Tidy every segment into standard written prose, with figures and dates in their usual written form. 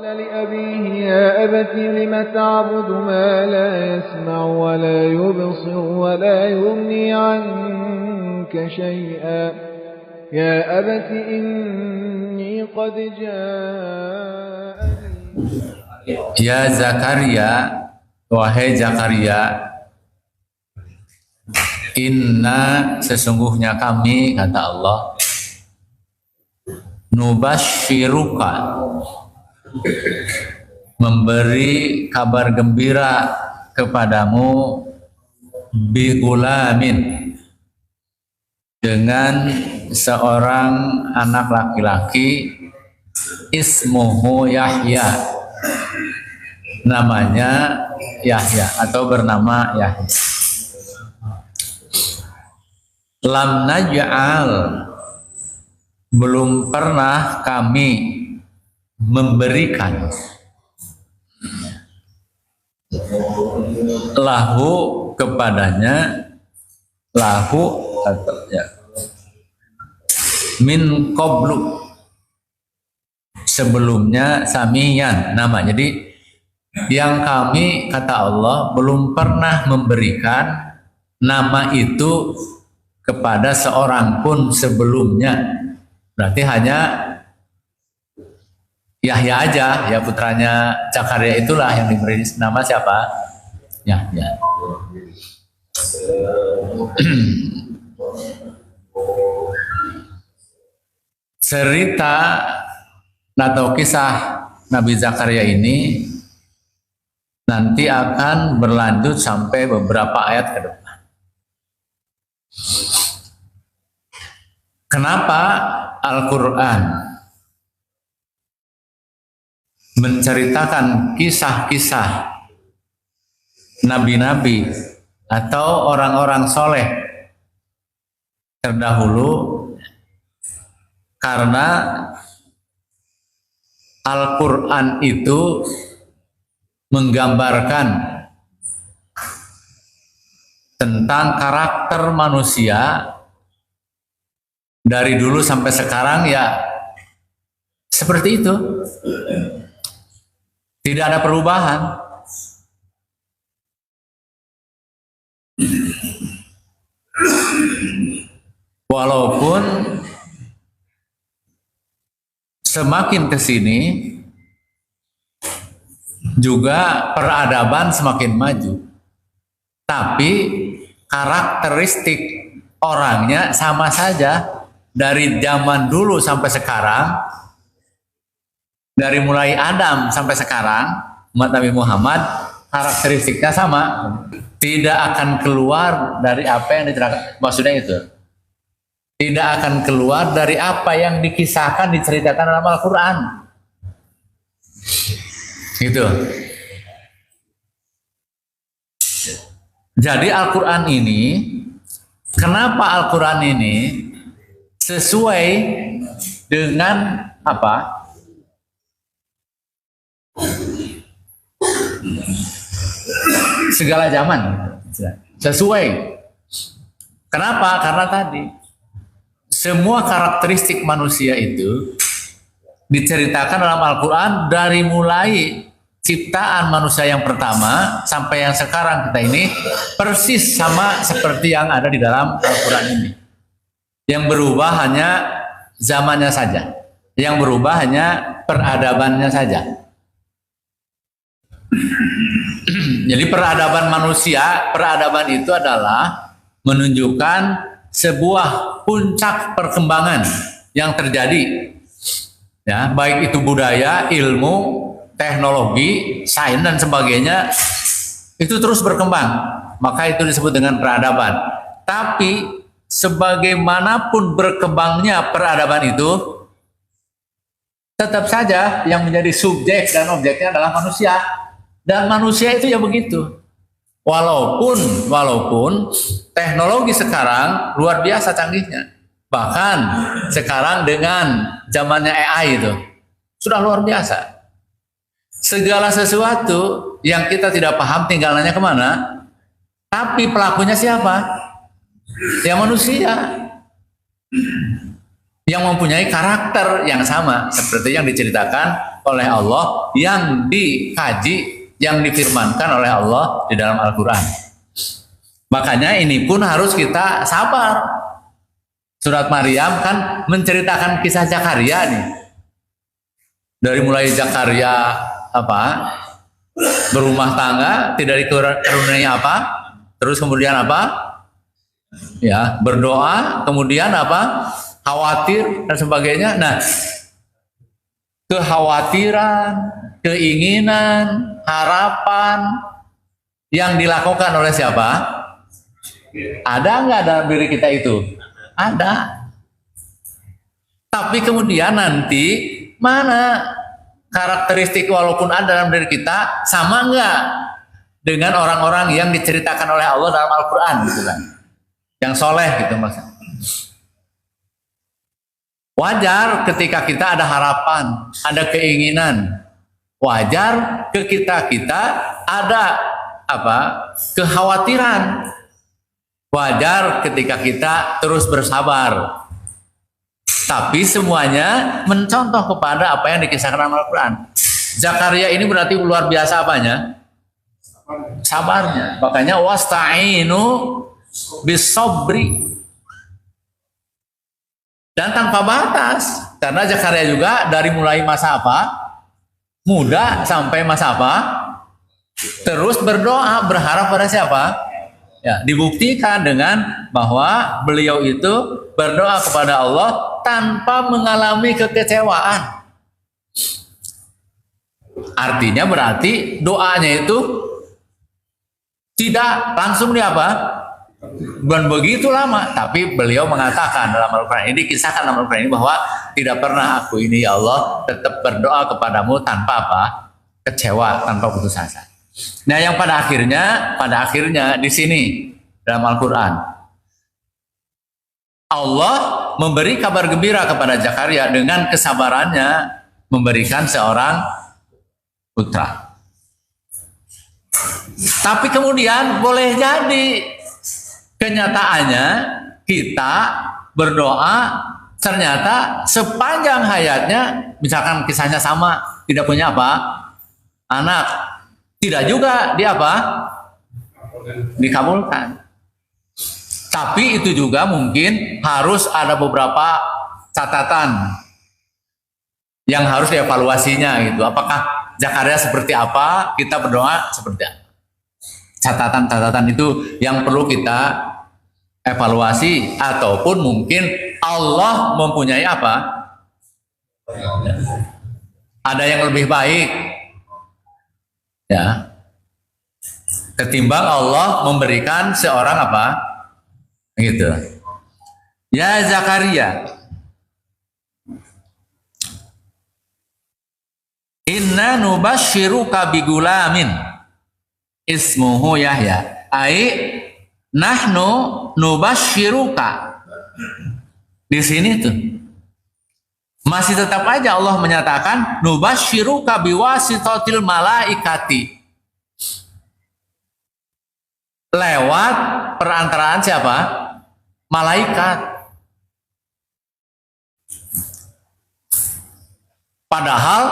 لأبيه يا أبت لم تعبد ما لا يسمع ولا يبصر ولا يغني عنك شيئا يا أبت إني قد جاءني. Ya Zakaria, wahai Zakaria, inna sesungguhnya kami, kata Allah, nubashiruka, memberi kabar gembira kepadamu, bi'ulamin, dengan seorang anak laki-laki, ismuhu Yahya, namanya Yahya atau bernama Yahya. Lam naj'al, belum pernah kami memberikan, lahu kepadanya, lahu atau ya, min qablu, sebelumnya samiyan nama. Jadi yang kami, kata Allah, belum pernah memberikan nama itu kepada seorang pun sebelumnya. Berarti hanya Yahya aja, ya putranya Zakaria itulah yang diberi nama siapa? Yahya. Cerita atau kisah Nabi Zakaria ini nanti akan berlanjut sampai beberapa ayat ke depan. Kenapa Al-Quran menceritakan kisah-kisah nabi-nabi atau orang-orang soleh terdahulu? Karena Al-Quran itu menggambarkan tentang karakter manusia dari dulu sampai sekarang, ya seperti itu, tidak ada perubahan. Walaupun semakin ke sini juga peradaban semakin maju, tapi karakteristik orangnya sama saja dari zaman dulu sampai sekarang, dari mulai Adam sampai sekarang, umat Nabi Muhammad karakteristiknya sama, tidak akan keluar dari apa yang diterangkan. Maksudnya itu, tidak akan keluar dari apa yang dikisahkan, diceritakan dalam Al-Quran. Gitu. Jadi Al-Quran ini, kenapa Al-Quran ini sesuai dengan apa? Segala zaman. Sesuai. Kenapa? Karena tadi semua karakteristik manusia itu diceritakan dalam Al-Quran dari mulai ciptaan manusia yang pertama sampai yang sekarang kita ini persis sama seperti yang ada di dalam Al-Quran ini. Yang berubah hanya zamannya saja. Yang berubah hanya peradabannya saja. Jadi peradaban manusia, peradaban itu adalah menunjukkan sebuah puncak perkembangan yang terjadi. Ya, baik itu budaya, ilmu, teknologi, sains dan sebagainya, itu terus berkembang. Maka itu disebut dengan peradaban. Tapi sebagaimanapun berkembangnya peradaban itu, tetap saja yang menjadi subjek dan objeknya adalah manusia. Dan manusia itu ya begitu. Walaupun teknologi sekarang luar biasa canggihnya. Bahkan sekarang dengan zamannya AI itu sudah luar biasa. Segala sesuatu yang kita tidak paham tinggal nanya kemana. Tapi pelakunya siapa? Ya manusia. Yang mempunyai karakter yang sama seperti yang diceritakan oleh Allah, yang dikaji, yang difirmankan oleh Allah di dalam Al-Quran. Makanya ini pun harus kita sabar. Surat Maryam kan menceritakan kisah Zakaria nih. Dari mulai Zakaria berumah tangga, tidak dikaruniai apa, terus kemudian apa? Ya, berdoa, kemudian apa? Khawatir dan sebagainya. Nah, kekhawatiran, keinginan, harapan yang dilakukan oleh siapa? Ada nggak dalam diri kita itu? Ada. Tapi kemudian nanti mana karakteristik walaupun ada dalam diri kita sama nggak dengan orang-orang yang diceritakan oleh Allah dalam Al-Quran gitu kan? Yang soleh gitu maksudnya. Wajar ketika kita ada harapan, ada keinginan. Wajar ketika kita ada kekhawatiran. Wajar ketika kita terus bersabar. Tapi semuanya mencontoh kepada apa yang dikisahkan dalam Al-Quran. Zakaria ini berarti luar biasa apanya? Sabarnya. Makanya wasta'inu bisobri. Dan tanpa batas. Karena Zakaria juga dari mulai masa muda sampai masa terus berdoa, berharap pada siapa? Ya, dibuktikan dengan bahwa beliau itu berdoa kepada Allah tanpa mengalami kekecewaan. Artinya berarti doanya itu tidak langsung bukan begitu lama, tapi beliau mengatakan dalam Al-Quran ini, kisahkan dalam Al-Quran ini bahwa tidak pernah aku ini ya Allah tetap berdoa kepadamu tanpa kecewa, tanpa putus asa. Nah, yang pada akhirnya di sini dalam Al-Quran Allah memberi kabar gembira kepada Zakaria dengan kesabarannya memberikan seorang putra. Tapi kemudian boleh jadi kenyataannya kita berdoa ternyata sepanjang hayatnya, misalkan kisahnya sama, tidak punya anak, tidak juga dikabulkan. Tapi itu juga mungkin harus ada beberapa catatan yang harus dievaluasinya gitu. Apakah Zakaria seperti apa, kita berdoa seperti apa. Catatan-catatan itu yang perlu kita evaluasi, ataupun mungkin Allah mempunyai ada yang lebih baik ya ketimbang Allah memberikan seorang gitu. Ya Zakaria, inna nubashiruka bigulamin ismuhu Yahya. Nahnu nubashiruka. Di sini tuh masih tetap aja Allah menyatakan nubashiruka biwasitatil malaikati. Lewat perantaraan siapa? Malaikat. Padahal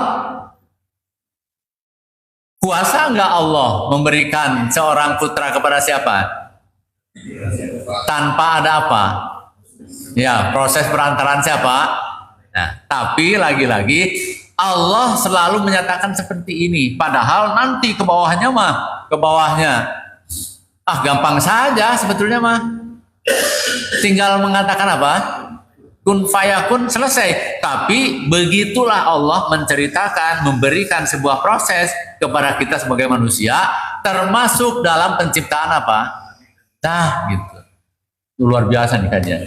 kuasa nggak Allah memberikan seorang putra kepada siapa? Tanpa ada ya proses perantaraan siapa? Nah, tapi lagi-lagi Allah selalu menyatakan seperti ini. Padahal nanti ke bawahnya gampang saja sebetulnya tinggal mengatakan kun fayakun, selesai. Tapi begitulah Allah menceritakan, memberikan sebuah proses kepada kita sebagai manusia, termasuk dalam penciptaan Nah, gitu. Luar biasa nih kajian.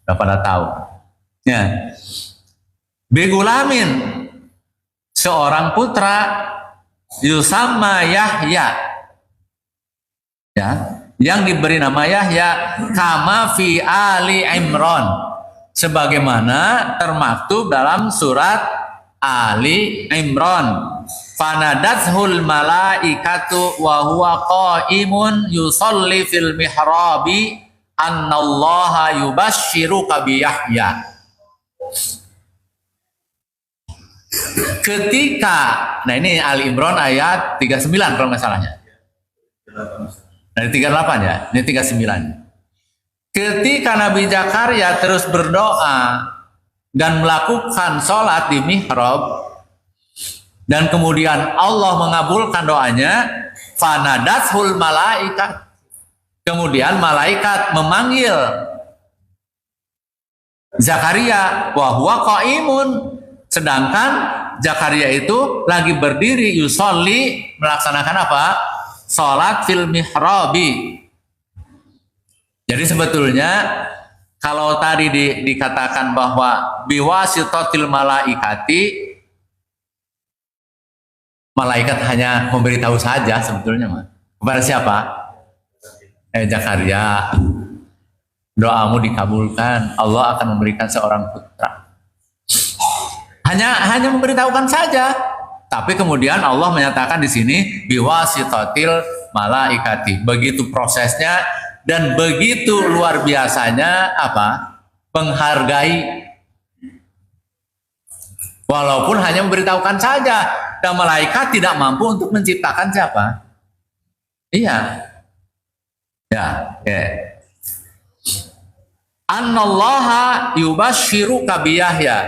Udah pada tahu. Ya. Begulamin, seorang putra yusamma Yahya. Ya, yang diberi nama Yahya kama fi Ali Imran. Sebagaimana termaktub dalam surat Ali Imran. Fanadathul malaikatu wa huwa qaimun yusalli fil mihrabi annallaha yubashshiruka bi Yahya. Ketika, nah ini Ali Imran ayat 39 kalau nggak salahnya. Dari 38 ya, ini 39. Ketika Nabi Zakaria terus berdoa dan melakukan sholat di mihrab, dan kemudian Allah mengabulkan doanya, fanadathul malaikat. Kemudian malaikat memanggil Zakaria, wa huwa qaimun, sedangkan Zakaria itu lagi berdiri, yusolli, melaksanakan apa? Sholat fil mihrabi. Jadi sebetulnya kalau tadi dikatakan bahwa biwasitatil malaikati, malaikat hanya memberitahu saja sebetulnya, Mas. Kepada siapa? Zakaria, doamu dikabulkan, Allah akan memberikan seorang putra. Hanya memberitahukan saja. Tapi kemudian Allah menyatakan di sini biwasitatil malaikati. Begitu prosesnya dan begitu luar biasanya apa? Menghargai. Walaupun hanya memberitahukan saja, dan malaikat tidak mampu untuk menciptakan siapa? Iya. Ya, Annallaha yubashiruka biyahya.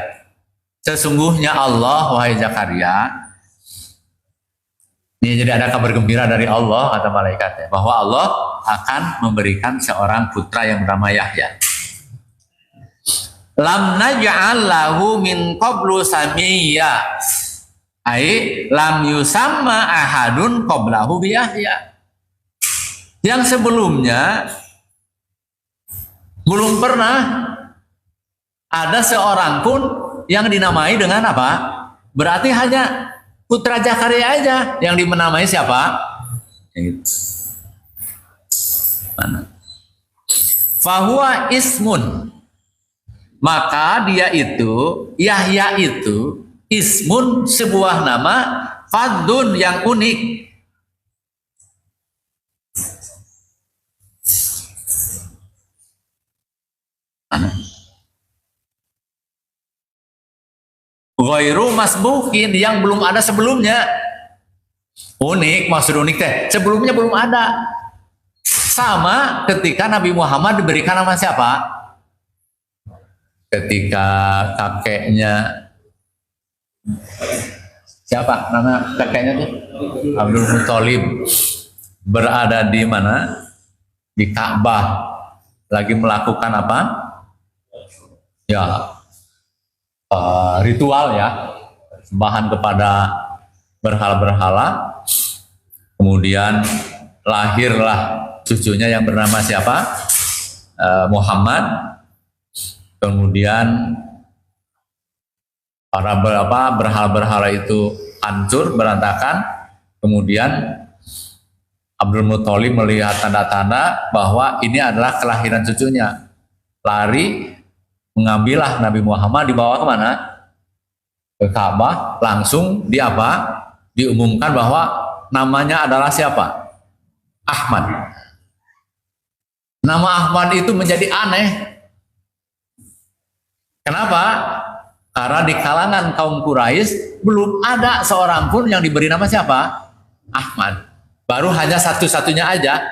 Sesungguhnya Allah, wahai Zakaria, ini jadi ada kabar gembira dari Allah, kata malaikatnya, bahwa Allah akan memberikan seorang putra yang bernama Yahya. Lam naj'al lahu min qablu samiyya. Ai lam yusamma ahadun qablahu bi Yahya. Yang sebelumnya belum pernah ada seorang pun yang dinamai dengan apa? Berarti hanya putra Zakaria aja yang dimenamai siapa? Mana? Fahuwa ismun. Maka dia itu, Yahya itu ismun, sebuah nama, fadun yang unik. Ghairu masbukin, yang belum ada sebelumnya. Unik, maksud unik teh, sebelumnya belum ada. Sama ketika Nabi Muhammad diberikan nama siapa? Ketika kakeknya, siapa nama kakeknya tuh? Abdul Muthalib berada di mana? Di Ka'bah, lagi melakukan apa? Ya, ritual ya, sembahan kepada berhala-berhala. Kemudian lahirlah cucunya yang bernama siapa? Muhammad. Kemudian para berhala-berhala itu hancur, berantakan. Kemudian Abdul Muthalib melihat tanda-tanda bahwa ini adalah kelahiran cucunya. Lari, mengambillah Nabi Muhammad, dibawa kemana? Ke Ka'bah. Langsung diumumkan bahwa namanya adalah siapa? Ahmad. Nama Ahmad itu menjadi aneh. Kenapa? Karena di kalangan kaum Quraisy belum ada seorang pun yang diberi nama siapa? Ahmad. Baru hanya satu-satunya aja.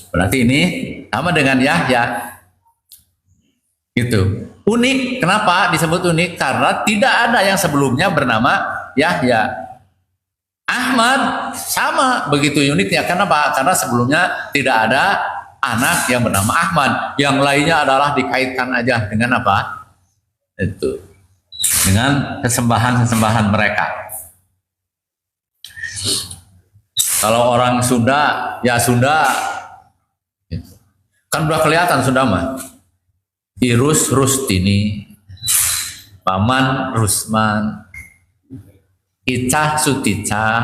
Berarti ini sama dengan Yahya. Gitu. Unik. Kenapa disebut unik? Karena tidak ada yang sebelumnya bernama Yahya. Ahmad sama, begitu uniknya. Kenapa? Karena sebelumnya tidak ada anak yang bernama Ahmad. Yang lainnya adalah dikaitkan aja dengan apa? Itu. Dengan kesembahan-kesembahan mereka. Kalau orang Sunda, ya Sunda. Kan udah kelihatan Sunda mah. Irus Rustini, Paman Rusman, Icah Suticah.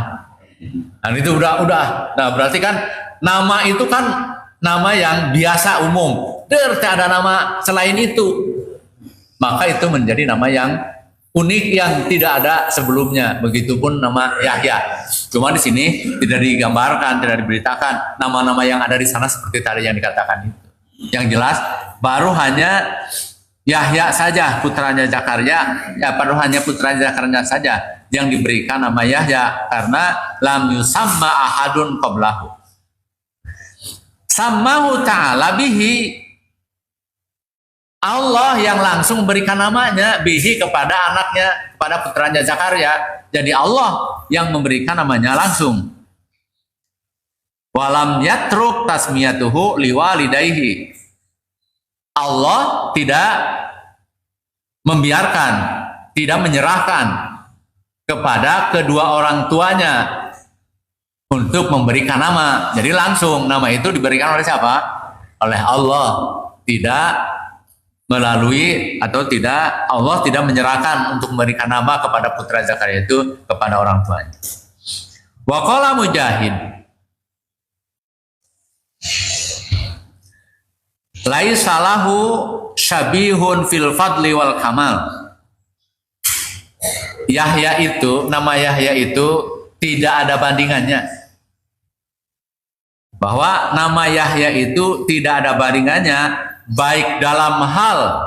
Dan itu udah. Nah, berarti kan nama itu kan nama yang biasa umum. Tidak ada nama selain itu. Maka itu menjadi nama yang unik yang tidak ada sebelumnya. Begitupun nama Yahya. Cuma di sini tidak digambarkan, tidak diberitakan nama-nama yang ada di sana seperti tadi yang dikatakan itu. Yang jelas baru hanya Yahya saja putranya Zakaria, ya padahal hanya putranya Zakaria saja yang diberikan nama Yahya karena lam yusamma ahadun qablahu. Sammahu ta'ala bihi, Allah yang langsung memberikan namanya bihi kepada anaknya, kepada putranya Zakaria. Jadi Allah yang memberikan namanya langsung. Walam yatruk tasmiyatuhu liwalidayhi. Allah tidak membiarkan, tidak menyerahkan kepada kedua orang tuanya untuk memberikan nama. Jadi langsung nama itu diberikan oleh siapa? Oleh Allah. Tidak melalui atau tidak, Allah tidak menyerahkan untuk memberikan nama kepada putra Zakaria itu kepada orang tuanya. Wa qala Mujahid, laisa lahu syabihun fil fadli wal kamal. Yahya itu, nama Yahya itu tidak ada bandingannya. Bahwa nama Yahya itu tidak ada bandingannya baik dalam hal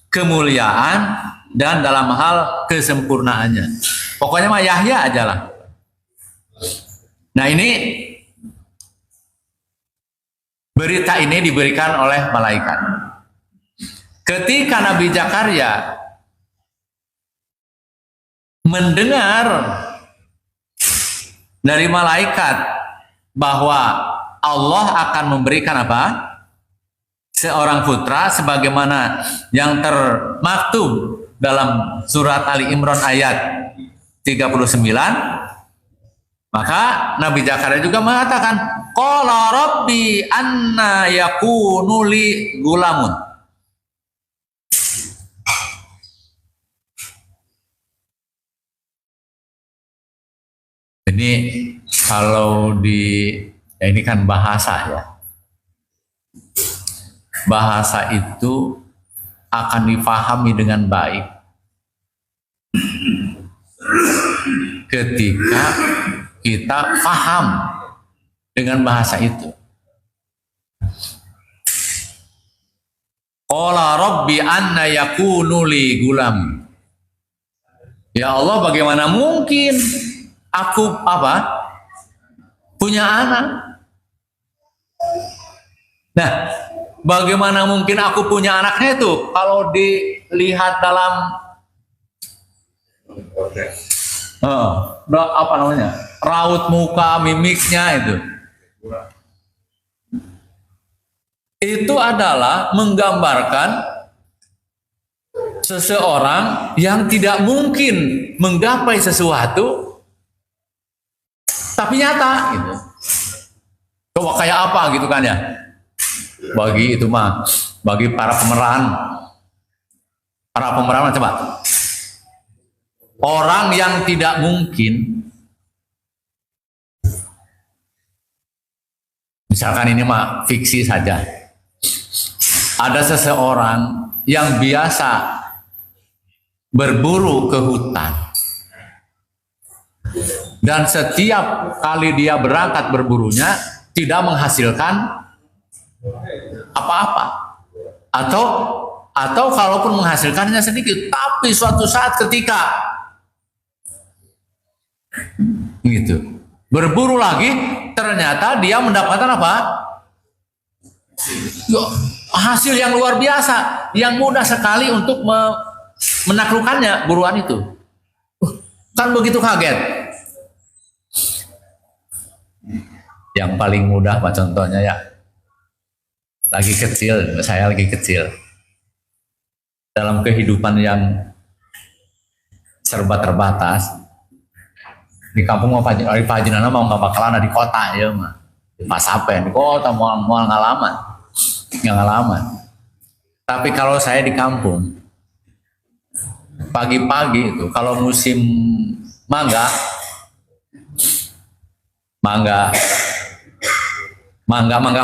kemuliaan dan dalam hal kesempurnaannya. Pokoknya mah Yahya aja lah. Nah ini berita ini diberikan oleh malaikat. Ketika Nabi Zakaria mendengar dari malaikat bahwa Allah akan memberikan apa? Seorang putra sebagaimana yang termaktub dalam surat Ali Imran ayat 39, maka Nabi Zakaria juga mengatakan, qala rabbi anna yakunu li gulamun. Ini kalau ini kan bahasa ya. Bahasa itu akan difahami dengan baik ketika kita paham dengan bahasa itu. Qala rabbi anna yakunu li gulam. Ya Allah, bagaimana mungkin aku punya anak? Nah, bagaimana mungkin aku punya anaknya itu kalau dilihat dalam raut muka, mimiknya itu adalah menggambarkan seseorang yang tidak mungkin menggapai sesuatu tapi nyata gitu. Coba kayak apa gitu kan ya? Bagi para pemeran coba. Orang yang tidak mungkin, misalkan ini mah fiksi saja. Ada seseorang yang biasa berburu ke hutan. Dan setiap kali dia berangkat berburunya tidak menghasilkan apa-apa, atau kalaupun menghasilkannya sedikit, tapi suatu saat ketika gitu berburu lagi, ternyata dia mendapatkan apa? Hasil yang luar biasa, yang mudah sekali untuk menaklukkannya buruan itu. Kan begitu kaget. Yang paling mudah Pak contohnya ya, saya lagi kecil, dalam kehidupan yang serba terbatas, di kampung mau pajinana mau nggak bakalan ada di kota ya mah, pas apa di kota mau ngalaman, nggak ngalaman. Tapi kalau saya di kampung, pagi-pagi itu kalau musim mangga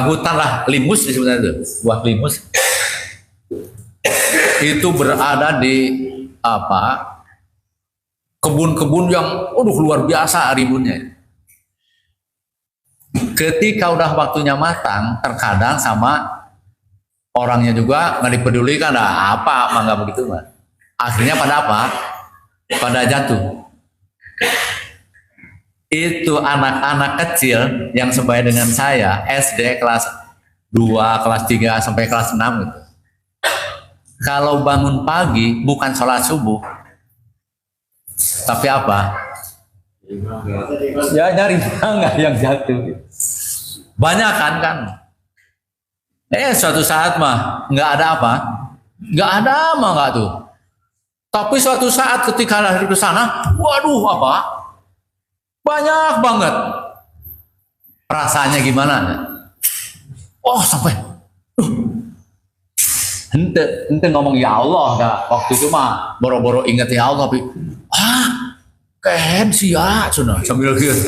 hutan lah, limus disebutnya itu, buah limus itu berada di kebun-kebun yang luar biasa rimbunnya. Ketika udah waktunya matang, terkadang sama orangnya juga nggak dipedulikan, nah, apa mah nggak begitu mah. Akhirnya pada apa? Pada jatuh. Itu anak-anak kecil yang sebaya dengan saya, SD kelas 2, kelas 3 sampai kelas 6 gitu. Kalau bangun pagi bukan sholat subuh, tapi apa? Ya nyari mangga yang jatuh. Banyak kan? Suatu saat mah nggak ada apa? Nggak ada mah nggak tuh. Tapi suatu saat ketika lari ke sana, waduh apa? Banyak banget. Rasanya gimana? Oh sampai, ente ngomong ya Allah, dah. Waktu itu mah boro-boro inget ya Allah, tapi kehen sih ya, sambil gitu.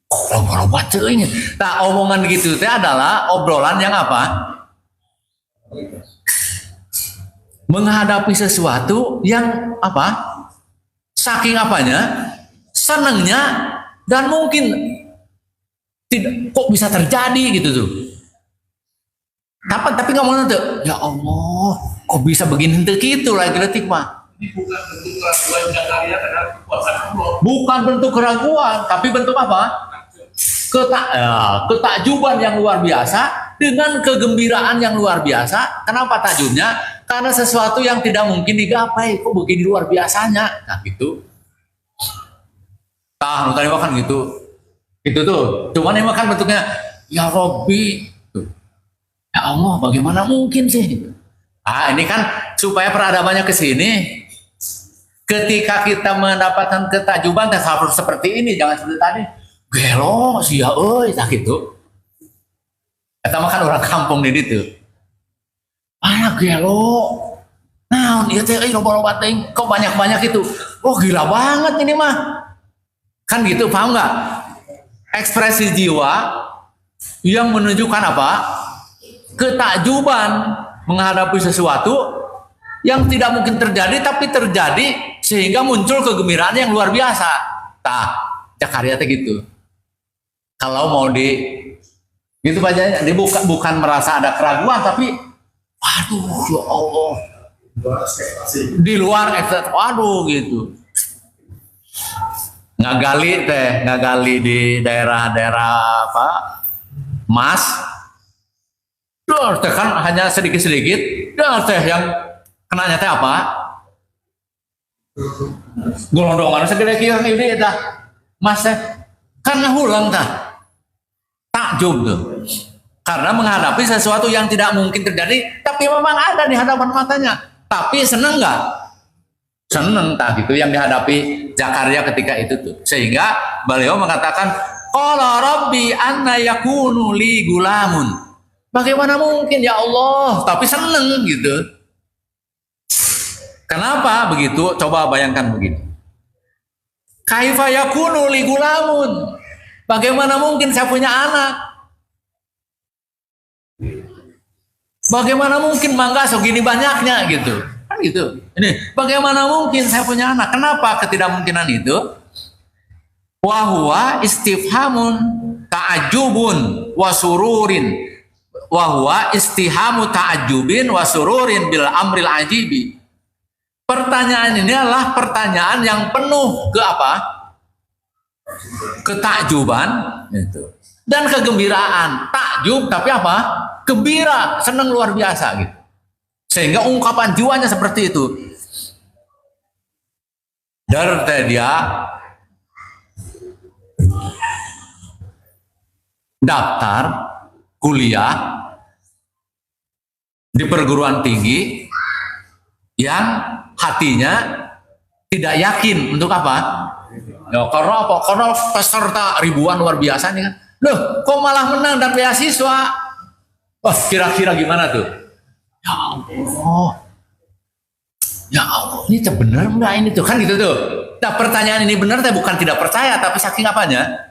Boro-boro baca ini. Nah omongan gitu itu adalah obrolan yang apa? Menghadapi sesuatu yang apa? Saking apanya, senangnya, dan mungkin tidak kok bisa terjadi gitu tuh. Tapi ngomong nanti, ya Allah, kok bisa begini gitu lagi detik mah. Ini bukan bentuk keraguan Zakaria terhadap kekuasaan Allah. Bukan bentuk keraguan, tapi bentuk apa? Ketakjuban yang luar biasa dengan kegembiraan yang luar biasa. Kenapa takjubnya? Karena sesuatu yang tidak mungkin digapai, kok begini luar biasanya. Nah gitu. Nah, tadi makan gitu. Itu tuh. Cuman ini makan bentuknya ya Robbi. Ya Allah, bagaimana mungkin sih? Ah, ini kan supaya peradabannya ke sini. Ketika kita mendapatkan ketakjuban harus seperti ini, jangan seperti tadi. Gelo sih ya, tak gitu. Kita makan orang kampung di situ. Gelo. Nah, dia teh loba-loba teh kok banyak-banyak itu. Oh, gila banget ini mah. Kan gitu, paham nggak? Ekspresi jiwa yang menunjukkan apa? Ketakjuban menghadapi sesuatu yang tidak mungkin terjadi tapi terjadi sehingga muncul kegembiraan yang luar biasa. Zakaria teh gitu. Kalau mau gitu bacanya, dia bukan merasa ada keraguan tapi waduh ya Allah. Di luar ekspektasi, waduh gitu. Ngagali di daerah-daerah apa? Mas. Teh kan hanya sedikit-sedikit. Teh yang kenanya teh apa? Golondongan segede kieu ini tah. Mas teh karena hulang tah. Takjub tuh. Karena menghadapi sesuatu yang tidak mungkin terjadi, tapi memang ada di hadapan matanya. Tapi seneng nggak? Seneng tak gitu yang dihadapi Zakaria ketika itu tuh. Sehingga beliau mengatakan, qala rabbi anna yakunu li gulamun. Bagaimana mungkin ya Allah? Tapi seneng gitu. Kenapa begitu? Coba bayangkan begini. Kaifa yakunu li gulamun? Bagaimana mungkin saya punya anak? Bagaimana mungkin mangga segini banyaknya gitu? Kan gitu. Ini bagaimana mungkin saya punya anak? Kenapa ketidakmungkinan itu? Wa huwa istifhamun ta'ajjubun wa sururin. Wa huwa istihamu ta'ajjubin wa sururin bil amril ajibi. Pertanyaan ini adalah pertanyaan yang penuh ke apa? Ketakjuban itu. Dan kegembiraan. Takjub tapi apa? Gembira, senang luar biasa gitu. Sehingga ungkapan jiwanya seperti itu. Dari dia daftar kuliah di perguruan tinggi yang hatinya tidak yakin untuk apa? Ya, karena apa? Karena peserta ribuan luar biasa nih kan. Loh, kok malah menang dan beasiswa? Wah, kira-kira gimana tuh? Ya Allah. Ya Allah, ini benar enggak ini tuh? Kan gitu tuh. Nah, pertanyaan ini benar tapi bukan tidak percaya, tapi saking apanya?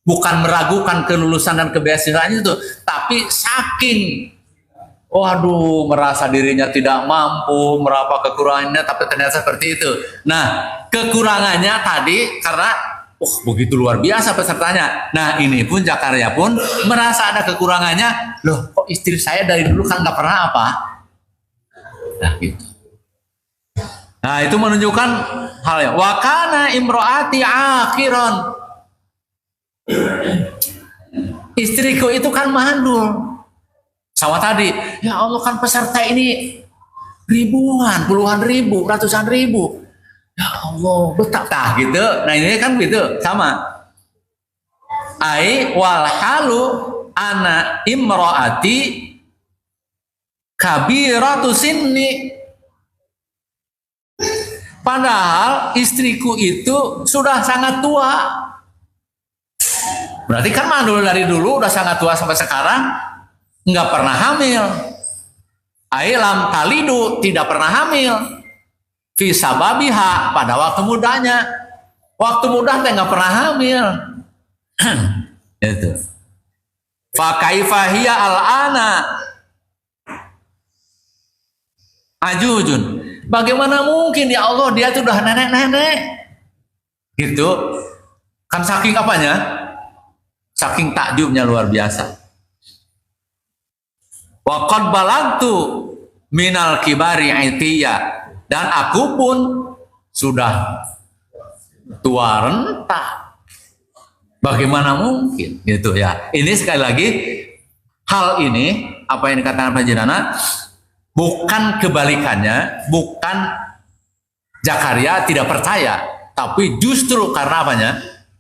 Bukan meragukan kelulusan dan kebeasiswaannya itu, tapi saking waduh, merasa dirinya tidak mampu, meraba kekurangannya, tapi ternyata seperti itu. Nah, kekurangannya tadi karena begitu luar biasa pesertanya. Nah, ini pun Zakaria pun merasa ada kekurangannya. Loh, kok istri saya dari dulu kan nggak pernah apa? Nah, gitu. Nah, itu menunjukkan hal yang wakana imroati akhiron. Istriku itu kan mandul. Sama tadi, ya Allah kan peserta ini ribuan, puluhan ribu, ratusan ribu. Ya Allah, betapa gitu. Nah, ini kan gitu, sama. Ai wal halu ana imroati kabiratu sinni. Padahal istriku itu sudah sangat tua. Berarti kan mandul dari dulu udah sangat tua sampai sekarang nggak pernah hamil. Ailam talidu tidak pernah hamil. Fisababiha pada waktu mudanya. Waktu muda teh nggak pernah hamil. Itu. Fakaifahia al-ana ajujun. Bagaimana mungkin ya Allah dia itu udah nenek-nenek. Gitu. Kan saking apanya? Saking takjubnya luar biasa. Wa qad balagtu minal kibari aitiyya, dan aku pun sudah tua renta. Bagaimana mungkin? Gitu ya. Ini sekali lagi hal ini apa yang dikatakan Panjenengan bukan kebalikannya, bukan Zakaria tidak percaya, tapi justru karena apanya?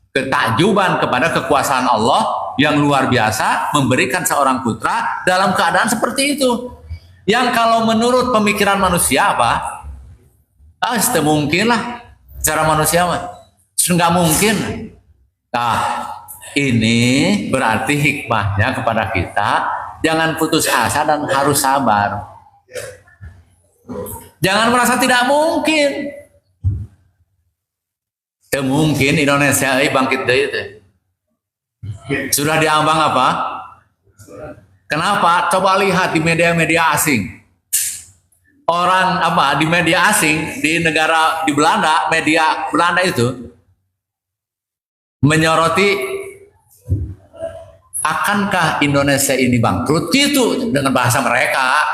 Ketakjuban kepada kekuasaan Allah yang luar biasa memberikan seorang putra dalam keadaan seperti itu. Yang kalau menurut pemikiran manusia apa? Itu mungkin lah cara manusia mah. Nggak mungkin. Nah, ini berarti hikmahnya kepada kita jangan putus asa dan harus sabar. Jangan merasa tidak mungkin. Mungkin Indonesia bangkit dari itu. Sudah diambang apa? Kenapa? Coba lihat di media-media asing. Orang apa di media asing di negara di Belanda, media Belanda itu menyoroti akankah Indonesia ini bangkrut gitu dengan bahasa mereka.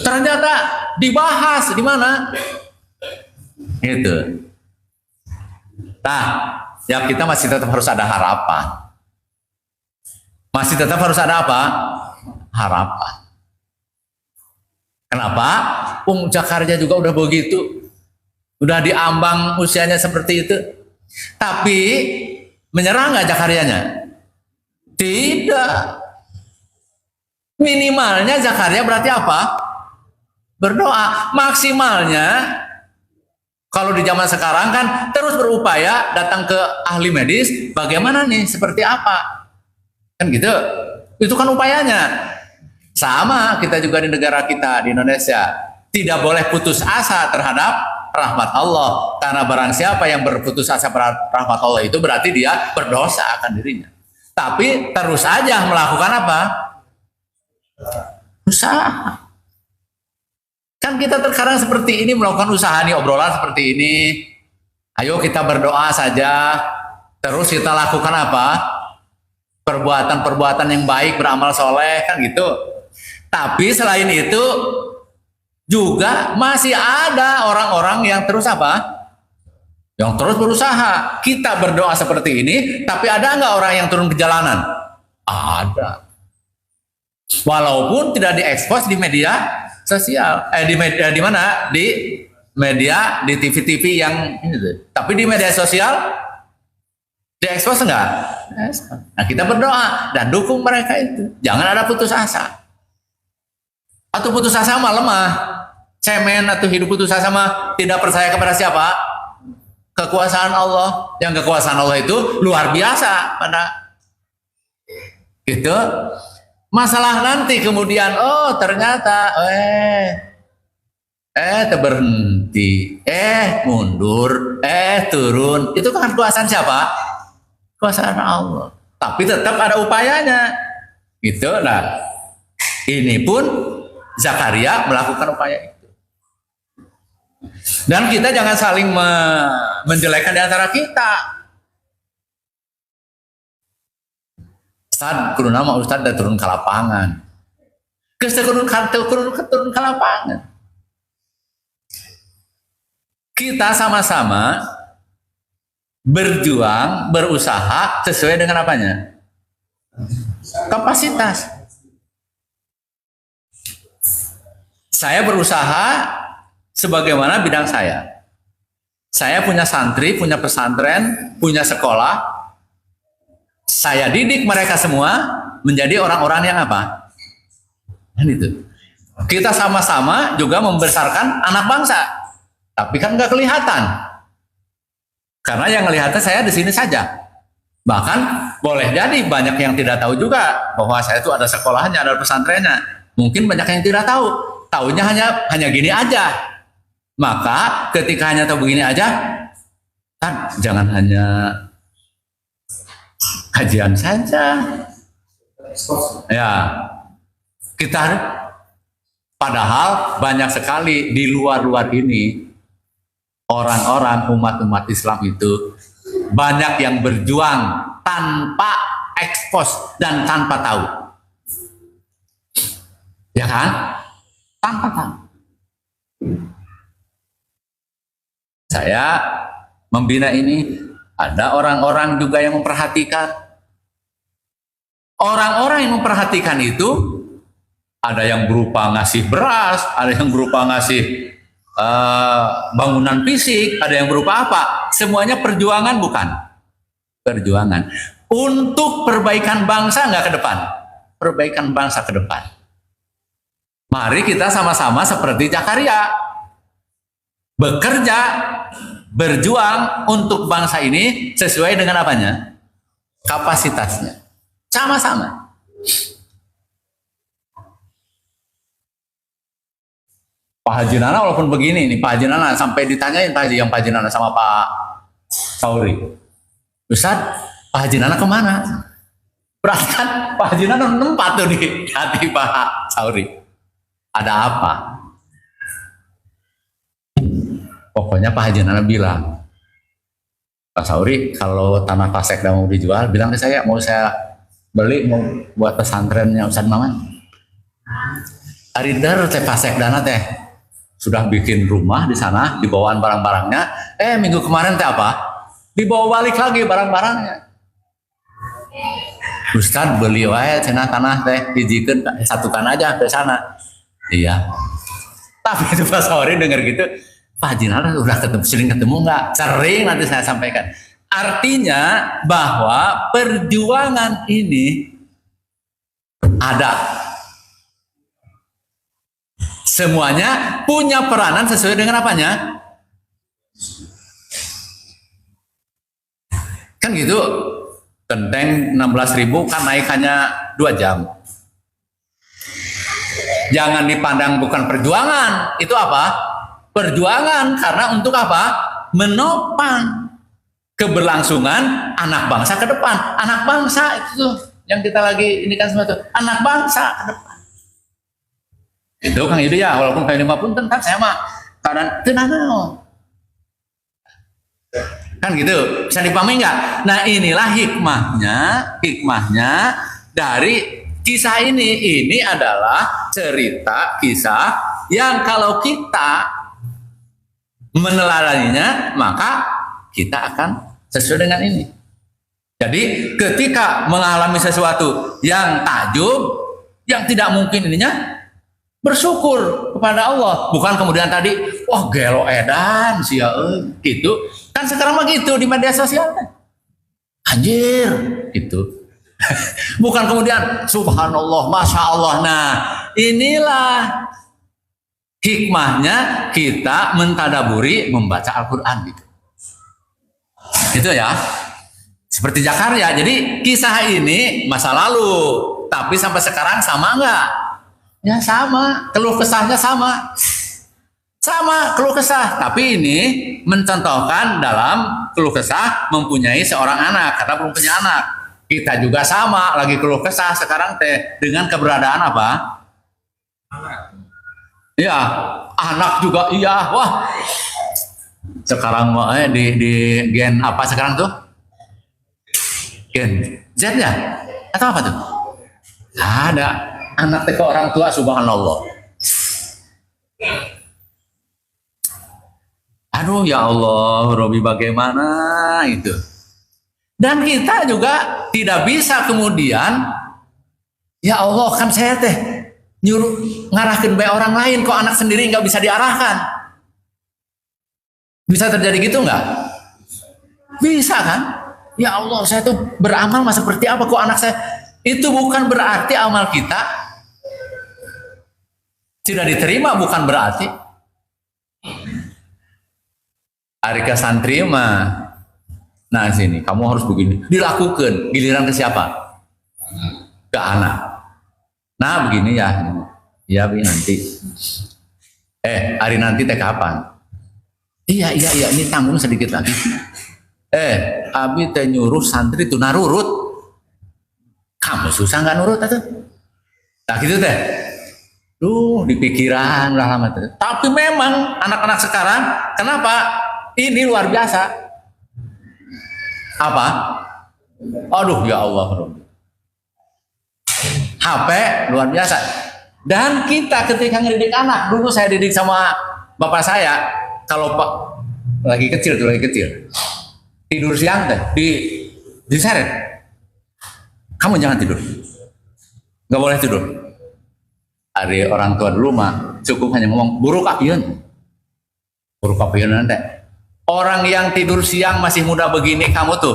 Ternyata dibahas di mana? Itu. Nah, ya kita masih tetap harus ada harapan. Masih tetap harus ada apa? Harapan. Kenapa? Zakaria juga udah begitu. Udah diambang usianya seperti itu. Tapi menyerah nggak Zakarianya? Tidak. Minimalnya Zakaria berarti apa? Berdoa. Maksimalnya kalau di zaman sekarang kan terus berupaya datang ke ahli medis, bagaimana nih, seperti apa? Kan gitu. Itu kan upayanya. Sama kita juga di negara kita, di Indonesia. Tidak boleh putus asa terhadap rahmat Allah. Karena barang siapa yang berputus asa terhadap rahmat Allah itu berarti dia berdosa akan dirinya. Tapi terus aja melakukan apa? Usaha. Kan kita terkadang seperti ini melakukan usaha nih, obrolan seperti ini. Ayo kita berdoa saja. Terus kita lakukan apa? Perbuatan-perbuatan yang baik, beramal soleh, kan gitu. Tapi selain itu juga masih ada orang-orang yang terus apa? Yang terus berusaha. Kita berdoa seperti ini, tapi ada nggak orang yang turun ke jalanan? Ada. Walaupun tidak diekspos di media sosial, di media di mana? Di media, di TV-TV yang ini tuh. Tapi di media sosial diekspos enggak? Nah, kita berdoa dan dukung mereka itu. Jangan ada putus asa. Atau putus asa mah lemah, cemen, atau hidup putus asa mah tidak percaya kepada siapa? Kekuasaan Allah. Yang kekuasaan Allah itu luar biasa pada itu. Masalah nanti kemudian, oh ternyata berhenti, mundur, turun. Itu kan kekuasaan siapa? Kekuasaan Allah. Tapi tetap ada upayanya. Gitu. Nah, ini pun Zakaria melakukan upaya itu. Dan kita jangan saling menjelekkan di antara kita. Ustaz, kudu nama Ustaz udah turun ke lapangan. Turun ke lapangan. Kita sama-sama berjuang, berusaha sesuai dengan apanya? Kapasitas. Saya berusaha sebagaimana bidang saya. Saya punya santri, punya pesantren, punya sekolah. Saya didik mereka semua menjadi orang-orang yang apa? Kan itu. Kita sama-sama juga membesarkan anak bangsa. Tapi kan nggak kelihatan. Karena yang kelihatan saya di sini saja. Bahkan boleh jadi banyak yang tidak tahu juga bahwa saya itu ada sekolahnya, ada pesantrennya. Mungkin banyak yang tidak tahu. Tahunya hanya gini aja. Maka ketika hanya tahu begini aja, kan jangan hanya kajian saja. Ya, kita padahal banyak sekali di luar-luar ini orang-orang umat-umat Islam itu banyak yang berjuang tanpa ekspos dan tanpa tahu. Ya kan? Tanpa tahu. Saya membina ini, ada orang-orang juga yang memperhatikan. Orang-orang yang memperhatikan itu ada yang berupa ngasih beras, ada yang berupa ngasih bangunan fisik, ada yang berupa apa? Semuanya perjuangan bukan? Perjuangan untuk perbaikan bangsa nggak ke depan? Perbaikan bangsa ke depan. Mari kita sama-sama seperti Zakaria bekerja, berjuang untuk bangsa ini sesuai dengan apanya? Kapasitasnya. Sama-sama. Pak Haji Nana walaupun begini nih, Pak Haji Nana sampai ditanyain Pak Haji Nana sama Pak Sauri. Ustaz, Pak Haji Nana kemana? Berarti kan Pak Haji Nana nempat tuh di hati Pak Sauri. Ada apa? Pokoknya Pak Haji Nana bilang, Pak Sauri kalau tanah Pak Sekda mau dijual, bilang ke saya, mau saya beli, mau buat pesantrennya Ustaz Maman. Arinder teh Pak Sekda teh sudah bikin rumah di sana, dibawaan barang-barangnya. Minggu kemarin teh apa? Dibawa balik lagi barang-barangnya. Ustaz beli wae cenah tanah teh dijikeun satukan aja ke sana. Iya. Tapi itu Pak Sauri dengar gitu, Pak Haji Nana udah sering ketemu nggak? Sering, nanti saya sampaikan. Artinya bahwa perjuangan ini ada. Semuanya punya peranan sesuai dengan apanya? Kan gitu. Genteng 16.000 kan naikannya 2 jam. Jangan dipandang bukan perjuangan. Itu apa? Perjuangan karena untuk apa? Menopang keberlangsungan anak bangsa ke depan. Anak bangsa itu yang kita lagi ini kan semua itu. Anak bangsa ke depan. Itu Kang Yudi ya, walaupun Kang Yudi pun tentang saya mah karena tenang. Kan gitu, bisa dipahami nggak? Nah inilah hikmahnya dari kisah ini. Ini adalah cerita kisah yang kalau kita meneladaninya maka kita akan sesuai dengan ini. Jadi ketika mengalami sesuatu yang takjub, yang tidak mungkin ininya, bersyukur kepada Allah. Bukan kemudian tadi, wah gelo edan sia gitu. Kan sekarang mah gitu di media sosial kan. Anjir gitu. Bukan kemudian subhanallah, masya Allah. Nah inilah hikmahnya kita mentadaburi membaca Al-Quran gitu. Itu ya. Seperti Zakaria. Jadi kisah ini masa lalu, tapi sampai sekarang sama enggak? Ya sama, keluh kesahnya sama. Sama keluh kesah, tapi ini mencontohkan dalam keluh kesah mempunyai seorang anak, karena belum punya anak. Kita juga sama, lagi keluh kesah sekarang teh dengan keberadaan apa? Iya, anak juga iya. Wah, sekarang di gen apa sekarang tuh? Gen Z ya? Atau apa tuh? Ada anak ke orang tua, subhanallah. Aduh ya Allah, Robi bagaimana itu? Dan kita juga tidak bisa kemudian, ya Allah kan saya teh nyuruh ngarahkan baik orang lain, kok anak sendiri nggak bisa diarahkan? Bisa terjadi gitu nggak? Bisa kan? Ya Allah, saya tuh beramal mah seperti apa kok anak saya? Itu bukan berarti amal kita tidak diterima, bukan berarti. Arika santri mah, nah sini kamu harus begini, dilakukan. Giliran ke siapa? Ke anak. Nah begini ya, ya nanti. Hari nanti teh kapan? Iya, ini tanggung sedikit lagi. Abi teh nyuruh santri tuh narurut. Kamu susah nggak nurut atau? Nah gitu teh. Di pikiran udah lama tuh. Tapi memang anak-anak sekarang, kenapa? Ini luar biasa. Apa? Aduh ya Allah. HP luar biasa. Dan kita ketika ngedidik anak, dulu saya didik sama bapak saya, kalau Pak lagi kecil, tidur siang teh diseret. Kamu jangan tidur. Nggak boleh tidur. Ada orang tua dulu mah cukup hanya ngomong buruk apiun. Buruk apiun nanti. Orang yang tidur siang masih muda begini kamu tuh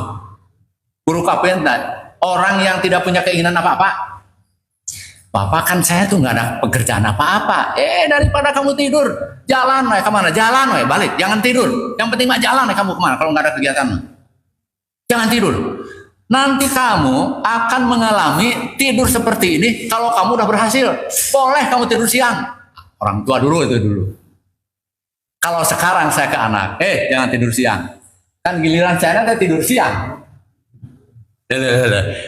buruk apiun nanti. Orang yang tidak punya keinginan apa-apa. Bapak kan saya tuh nggak ada pekerjaan apa-apa. Daripada kamu tidur, jalan kemana? Jalan balik. Jangan tidur. Yang penting mah jalan kamu kemana? Kalau nggak ada kegiatan, jangan tidur. Nanti kamu akan mengalami tidur seperti ini kalau kamu udah berhasil. Boleh kamu tidur siang. Orang tua dulu itu dulu. Kalau sekarang saya ke anak, jangan tidur siang. Kan giliran saya nanti tidur siang.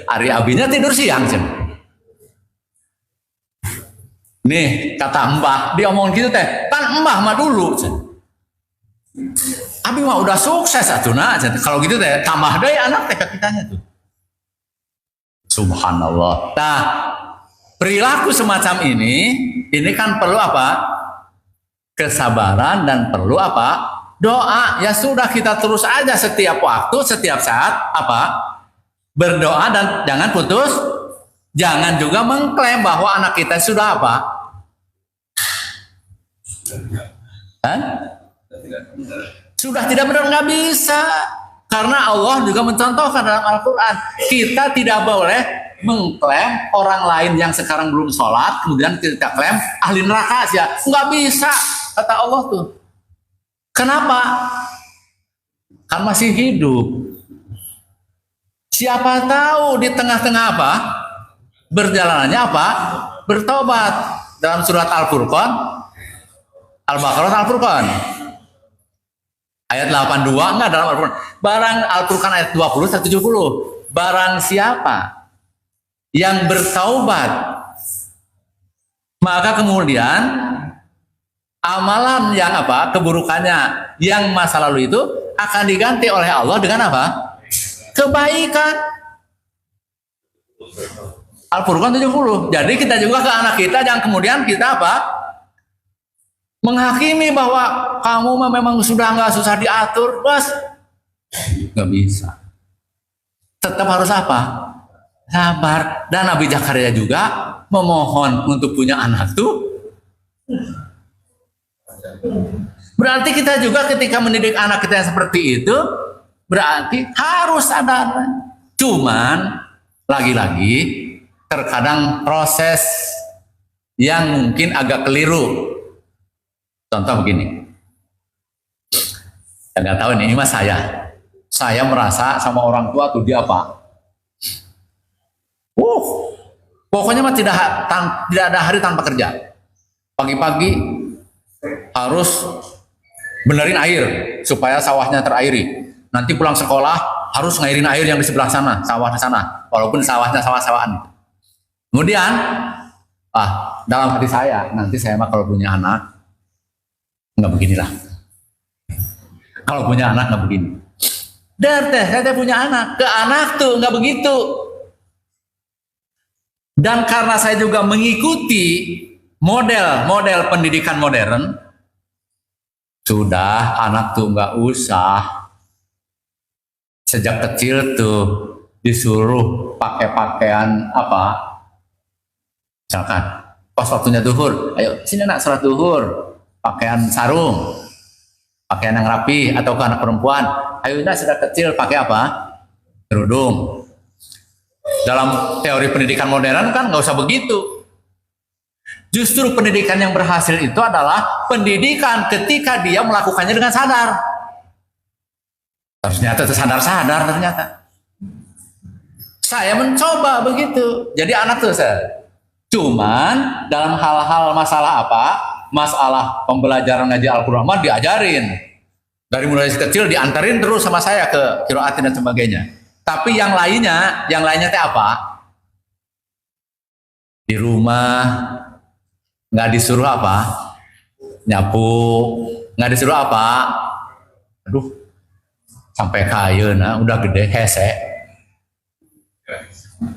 Ari abinya tidur siang sih. Nih kata mbah, dia omong gitu teh, kan mbah mah dulu. Abi mah udah sukses atuna. Kalau gitu teh tambah deh anak teh kitanya tuh. Subhanallah. Nah, perilaku semacam ini kan perlu apa? Kesabaran dan perlu apa? Doa. Ya sudah kita terus aja setiap waktu, setiap saat apa? Berdoa dan jangan putus. Jangan juga mengklaim bahwa anak kita sudah apa? Sudah tidak benar, nggak bisa. Karena Allah juga mencontohkan dalam Al-Quran. Kita tidak boleh mengklaim orang lain yang sekarang belum sholat, kemudian kita klaim ahli neraka aja. Nggak bisa, kata Allah tuh. Kenapa? Kan masih hidup. Siapa tahu di tengah-tengah apa? Berjalanannya apa? Bertobat. Dalam surat Al-Furqan, Al-Baqarah Al-Furqan ayat 82, enggak dalam Al-Furqan. Barang Al-Furqan ayat 20 sampai 70. Barang siapa yang bertaubat, maka kemudian amalan yang apa? Keburukannya yang masa lalu itu akan diganti oleh Allah dengan apa? Kebaikan. Al-Furqan 70. Jadi kita juga ke anak kita jangan kemudian kita apa? Menghakimi bahwa kamu memang sudah nggak susah diatur, bos. Nggak bisa. Tetap harus apa? Sabar. Dan Nabi Zakaria juga memohon untuk punya anak tuh. Berarti kita juga ketika mendidik anak kita yang seperti itu, berarti harus sadar. Cuman lagi-lagi terkadang proses yang mungkin agak keliru. Contoh begini, ya nggak tahu nih, ini mas saya merasa sama orang tua tuh dia apa? Pokoknya mah tidak ada hari tanpa kerja. Pagi-pagi harus benerin air supaya sawahnya terairi. Nanti pulang sekolah harus ngairin air yang di sebelah sana, sawah di sana, walaupun sawahnya sawah-sawahan. Kemudian, dalam hati saya, nanti saya mah kalau punya anak nggak beginilah. Kalau punya anak nggak begini. Saya punya anak, ke anak tuh nggak begitu. Dan karena saya juga mengikuti model pendidikan modern, sudah anak tuh nggak usah sejak kecil tuh disuruh pakai pakaian apa, misalkan pas waktunya duhur, ayo sini nak sholat duhur, pakaian sarung, pakaian yang rapi, atau ke anak perempuan, ayo nak sejak kecil pakai apa, kerudung. Dalam teori pendidikan modern kan nggak usah begitu. Justru pendidikan yang berhasil itu adalah pendidikan ketika dia melakukannya dengan sadar. Ternyata sadar ternyata. Saya mencoba begitu. Jadi anak tuh saya. Cuman dalam hal-hal masalah apa? Masalah pembelajaran ngaji Al-Quran diajarin. Dari mulai kecil diantarin terus sama saya ke qiraatin dan sebagainya. Tapi yang lainnya teh apa? Di rumah nggak disuruh apa? Nyapu, nggak disuruh apa? Aduh, sampai kayu, nah udah gede hese.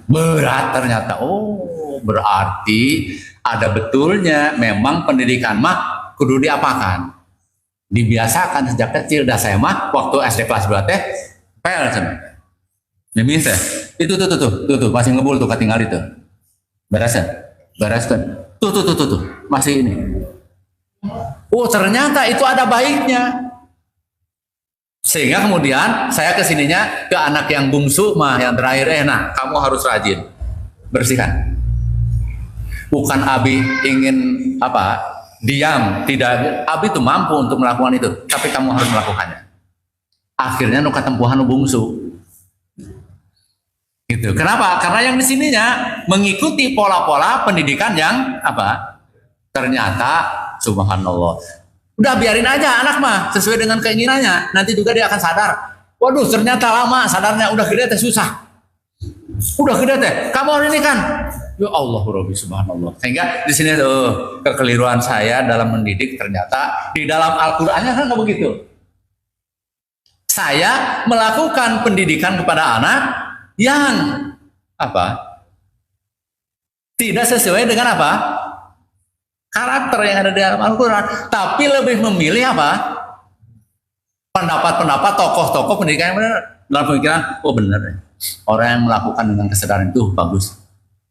Berat ternyata. Oh, berarti ada betulnya. Memang pendidikan mah kudu diapakan? Dibiasakan sejak kecil. Dah saya mah waktu SD kelas 2 teh pel cenah. Mimin teh. Itu tuh masih ngebul tuh ketinggal itu. Beresan. Tuh. Masih ini. Oh, ternyata itu ada baiknya. Sehingga kemudian saya kesininya ke anak yang bungsu mah yang terakhir, nah kamu harus rajin bersihkan. Bukan Abi ingin apa diam, tidak. Abi itu mampu untuk melakukan itu, tapi kamu harus melakukannya. Akhirnya nuka tempuhan bungsu. Gitu. Kenapa? Karena yang di sininya mengikuti pola-pola pendidikan yang apa? Ternyata subhanallah. Udah biarin aja anak mah sesuai dengan keinginannya. Nanti juga dia akan sadar. Waduh, ternyata lama sadarnya, udah gede teh susah. Udah gede teh, kamu harus ini kan. Ya Allah Rabbi subhanallah. Sehingga di sini tuh kekeliruan saya dalam mendidik, ternyata di dalam Al-Qur'annya kan nggak begitu. Saya melakukan pendidikan kepada anak yang apa? Tidak sesuai dengan apa? Karakter yang ada di dalam Al-Quran, tapi lebih memilih apa? Pendapat-pendapat tokoh-tokoh pendidikan yang benar. Dalam pemikiran, oh benar ya. Orang yang melakukan dengan kesadaran itu bagus.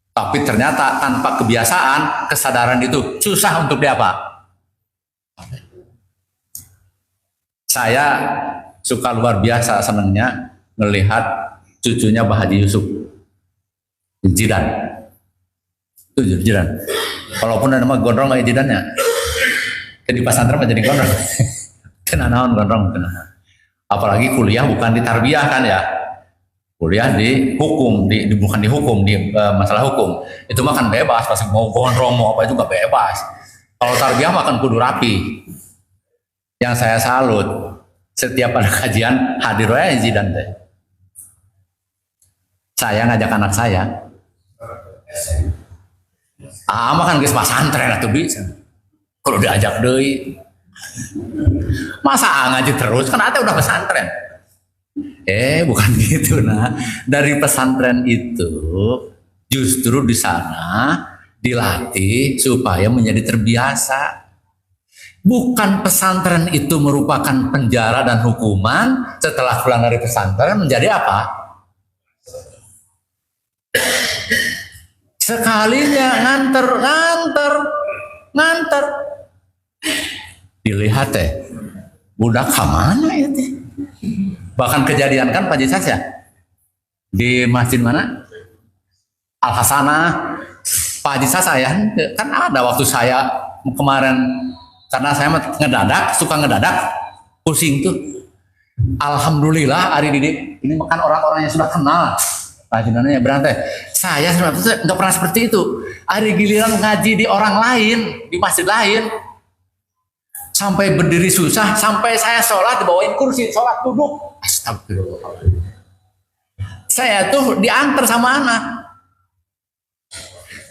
Tapi ternyata tanpa kebiasaan, kesadaran itu susah untuk dia apa? Saya suka luar biasa senangnya melihat cucunya Pak Haji Yusuf Jidan. Itu Jidan. Walaupun ada nama gondrong kayak Jidannya. Jadi pesantren menjadi gondrong. Kena naon gondrong kena. Apalagi kuliah bukan di tarbiyah kan ya. Kuliah di hukum, bukan di hukum, di masalah hukum. Itu mah kan bebas, pasti mau gondrong mau apa juga bebas. Kalau tarbiyah mah kan kudu rapi. Yang saya salut, setiap ada kajian hadir aja Jidan teh. Saya ngajak anak saya. Mah kan geus pasantren atuh bisa. Kalau diajak deui. Masa ngaji terus kan ate udah pesantren. Bukan gitu nah. Dari pesantren itu justru di sana dilatih supaya menjadi terbiasa. Bukan pesantren itu merupakan penjara dan hukuman, setelah pulang dari pesantren menjadi apa? Sekalinya nganter. Dilihat budak kemana itu? Bahkan kejadian kan Pak Jisas ya di masjid mana? Al Hasanah. Pak Jisas saya kan ada waktu saya kemarin karena saya suka ngedadak pusing tuh. Alhamdulillah hari ini kan orang-orang yang sudah kenal. Rajinannya berantai. Saya sebenarnya nggak pernah seperti itu. Hari giliran ngaji di orang lain, di masjid lain, sampai berdiri susah, sampai saya sholat dibawain kursi, sholat duduk. Astagfirullah. Saya tuh diantar sama anak.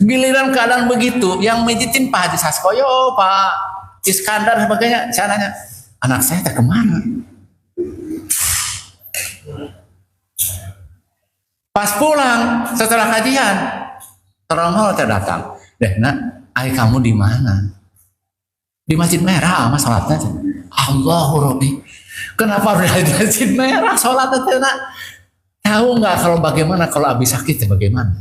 Giliran keadaan begitu, yang mijitin Pak Haji Saskoyo, Pak Iskandar sebagainya, saya nanya, anak saya kemana? Pas pulang setelah kajian, terong datang. Nak, ayah kamu di mana? Di Masjid Merah, mas sholatnya. Allahu Rabbi. Kenapa berada di Masjid Merah sholatnya, nak? Tahu nggak kalau bagaimana kalau habis sakit bagaimana?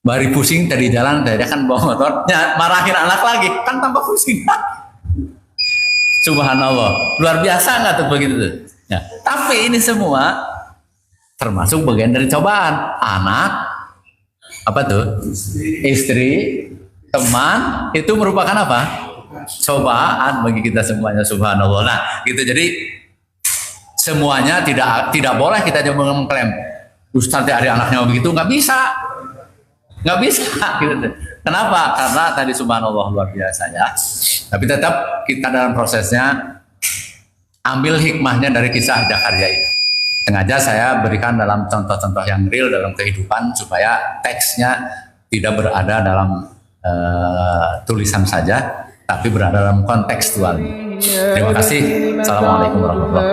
Bari pusing tadi jalan, tadi kan bawa motor, marahin anak lagi, kan tambah pusing. Subhanallah, luar biasa nggak tuh begitu tuh? Ya, tapi ini semua termasuk bagian dari cobaan. Anak, apa tuh? Istri, teman, itu merupakan apa? Cobaan bagi kita semuanya. Subhanallah. Nah, gitu. Jadi semuanya tidak boleh kita coba mengklaim Ustaz dari anaknya begitu, nggak bisa gitu. Kenapa? Karena tadi subhanallah luar biasa ya. Tapi tetap kita dalam prosesnya ambil hikmahnya dari kisah Jakarta ini. Sengaja saya berikan dalam contoh-contoh yang real dalam kehidupan supaya teksnya tidak berada dalam tulisan saja, tapi berada dalam kontekstual. Terima kasih. Assalamualaikum warahmatullahi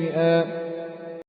wabarakatuh.